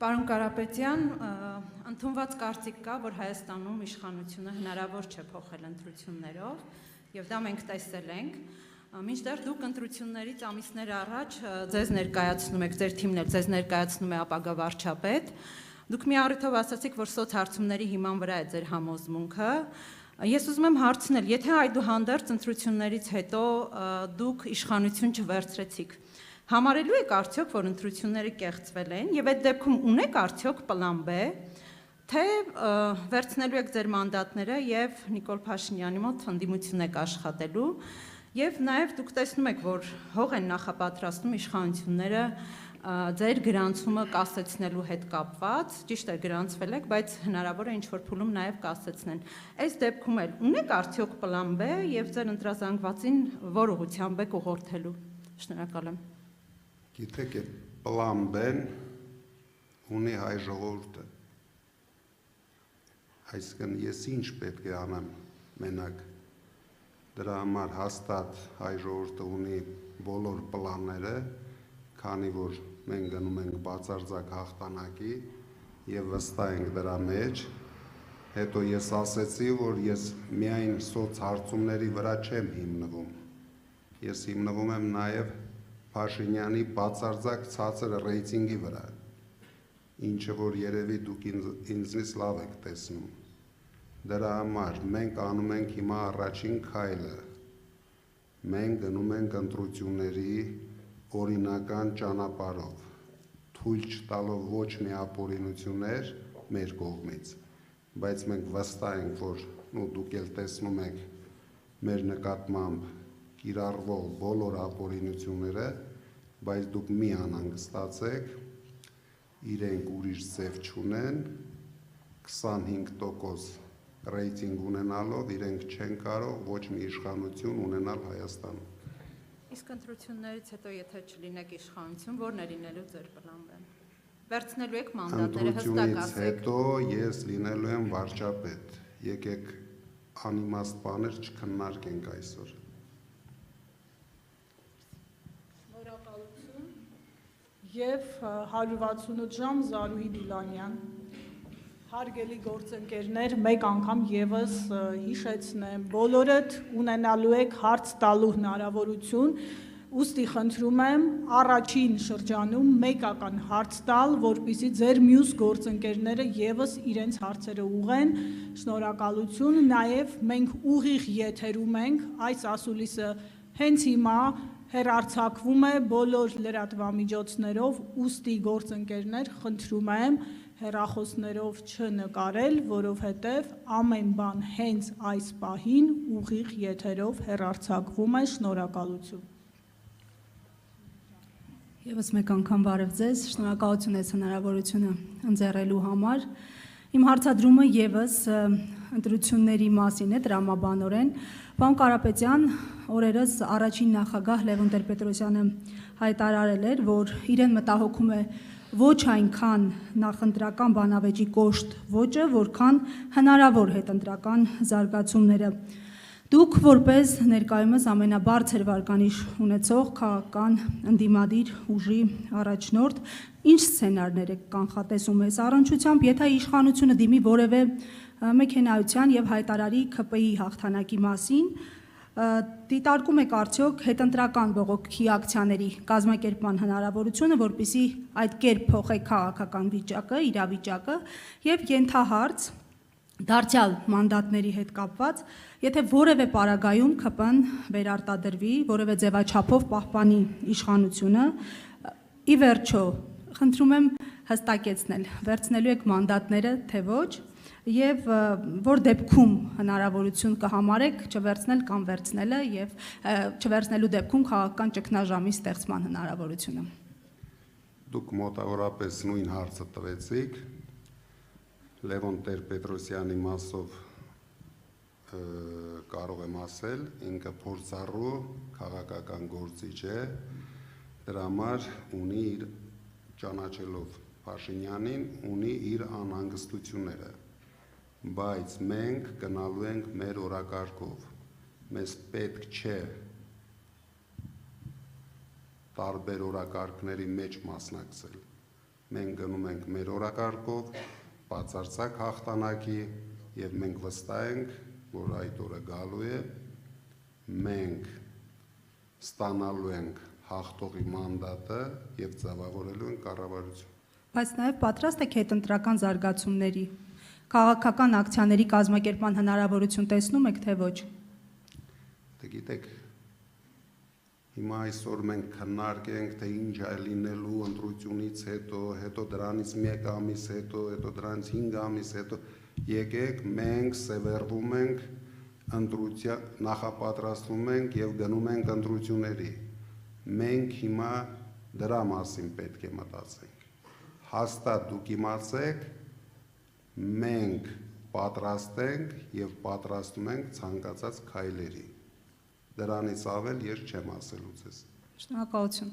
Պարոն Կարապետյան, ընդունված կարծիք կա, որ Հայաստանում իշխանությունը հնարավոր չէ փոխել ընտրություններով, եւ դա մենք տեսել ենք, մինչդեռ դուք ընտրություններից ամիսներ առաջ ձեզ ներկայացնում եք, ձեր թիմն էլ ձեզ ներկայացնում է ապագա վարչապետ, դուք մի առիթով ասացիք, որ սոցհարցումների հիման վրա է ձեր համոզմունքը, ես ուզում եմ հարցնել, եթե այդուհանդերձ ընտրություններից հետո դուք իշխանություն չվերցրեցիք, համարելու եք արդյոք, որ ընտրությունները կեղծվել են, եւ այդ դեպքում ունեք արդյոք պլան B, թե վերցնելու եք ձեր մանդատները եւ Նիկոլ Փաշինյանի մոտ ընդդիմություն եք աշխատելու, եւ նաեւ դուք տեսնում եք, որ հող են նախապատրաստում իշխանությունները ձեր գրանցումը կասեցնելու հետ կապված, ճիշտ է գրանցվել եք, բայց հնարավոր է ինչ-որ փուլում նաեւ կասեցնեն։ Այս դեպքում էլ ունեք արդյոք պլան B եւ ձեր ընտրազանգվածին որ ուղղությամբ եք ուղղորդելու։ Շնորհակալ եմ։ Գիտեք, այդ պլան B-ն ունի հայ ժողովուրդը։ Այսինքն ես ինչ պետք է անեմ մենակ, դրա համար հաստատ հայ ժողովուրդը ունի բոլոր պլանները, քանի որ մենք գնում ենք բացարձակ հաղթանակի եւ վստահ ենք դրա մեջ, հետո ես ասեցի, որ ես միայն սոցհարցումների վրա չեմ հիմնվում, ես հիմնվում եմ նաեւ Փաշինյանի բացարձակ ցածր ռեյտինգի վրա, ինչը որ երևի դուք ինձնից լավ եք տեսնում։ Դրա համար մենք անում ենք հիմա առաջին քայլը։ Մենք գնում ենք ընտրությունների օրինական ճանապարհով, թույլ չտալով ոչ մի ապօրինություններ մեր կողմից, բայց մենք վստահ ենք, որ դուք էլ տեսնում եք մեր նկատմամբ կիրառվող բոլոր ապօրինությունները, բայց դուք մի անհանգստացեք, իրենք ուրիշ ձև չունեն, 25% ռեյտինգ ունենալով իրենք չեն կարող ոչ մի իշխանություն ունենալ Հայաստանում։ Իսկ ընտրություններից հետո եթե չլինեք իշխանություն, ո՞րն է լինելու ձեր պլանը։ Վերցնելու եք մանդատները, հստակ ասեք։ Ընտրությունից հետո ես լինելու եմ վարչապետ։ Եկեք անիմաստ բաներ չքննարկենք այսօր։ Շնորհակալություն եւ 168 ժամ Զարուհի Դիլանյան։ Հարգելի գործընկերներ, մեկ անգամ եւս հիշեցնեմ, բոլորդ ունենալու եք հարց տալու հնարավորություն, ուստի խնդրում եմ առաջին շրջանում մեկական հարց տալ, որպեսզի ձեր մյուս գործընկերները եւս իրենց հարցերը ուղղեն։ Շնորհակալություն, նաեւ մենք ուղիղ եթերում ենք, այս ասուլիսը հենց հիմա հեռարձակվում է բոլոր լրատվամիջոցներով, ուստի գործընկերներ խնդրում եմ հեռախոսներով չնկարել, որովհետև ամեն բան հենց այս պահին ուղիղ եթերով հեռարձակվում է, շնորհակալություն։ Եվս մեկ անգամ բարև ձեզ, շնորհակալություն ես հնարավորությունը ընձեռելու համար։ Իմ հարցադրումը եւս ընտրությունների մասին է տրամաբանորեն։ Պարոն Կարապետյան, օրերս առաջին նախագահ Լևոն Տեր-Պետրոսյանը հայտարարել էր, որ իրեն մտահոգում է ոչ այնքան նախընտրական բանավեճի կոշտ ոճը, որքան հնարավոր հետընտրական զարգացումները։ Դուք որպես ներկայումս ամենաբարձր վարկանիշ ունեցող քաղաքական ընդդիմադիր ուժի առաջնորդ, ինչ սցենարներ եք կանխատեսում այս առնչությամբ, եթե իշխանությունը դիմի որևէ մեքենայության եւ հայտարարի ՔՊԻ հաղթանակի մասին, դիտարկում եք արդյոք հետընտրական բողոքի ակցիաների կազմակերպման հնարավորությունը, որպեսզի այդ կերպ փոխեք քաղաքական վիճակը, իրավիճակը եւ ենթահարց դարձյալ մանդատների հետ կապված, եթե որևէ պարագայում ՔՊ-ն վերարտադրվի, որևէ ձևաչափով պահպանի իշխանությունը, ի վերջո, խնդրում եմ հստակեցնել, վերցնելու եք մանդատները, թե ոչ, եւ որ դեպքում հնարավորություն կհամարեք չվերցնել կամ վերցնելը եւ չվերցնելու դեպքում քաղաքական ճգնաժամի ստեղծման հնարավորությունը։ Դուք մոտավորապես նույն հարցը տվեցիք Լևոն Տեր-Պետրոսյանի մասով կարող եմ ասել, ինքը փորձառու քաղաքական գործիչ է, դրա համար ունի իր ճանաչելով Փաշինյանին, ունի իր անհանգստությունները, բայց մենք գնալու ենք մեր օրակարգով, մեզ պետք չէ տարբեր օրակարգների մեջ մասնակցել, մենք գնում ենք մեր օրակարգով, բացարձակ հաղթանակի եւ մենք վստահ ենք, որ այդ օրը գալու է, մենք ստանալու ենք հաղթողի մանդատը եւ ձևավորելու ենք կառավարություն։ Բայց նաև պատրաստ եք հետընտրական զարգացումների, քաղաքական ակցիաների կազմակերպման հնարավորություն տեսնում եք, թե ոչ։ Դե գիտեք, հիմա այսօր մենք քննարկենք, թե ինչ է լինելու ընտրությունից հետո դրանից 1 ամիս հետո դրանից 5 ամիս հետո, եկեք մենք սևեռվում ենք ընտրության, նախապատրաստվում ենք եւ գնում ենք ընտրությունների։ Մենք հիմա դրա մասին պետք է մտածենք։ Հաստատ դուք իմացեք, մենք պատրաստ ենք եւ պատրաստում ենք ցանկացած քայլերի։ Դրանից ավել ես չեմ ասելու ձեզ։ Շնորհակալություն։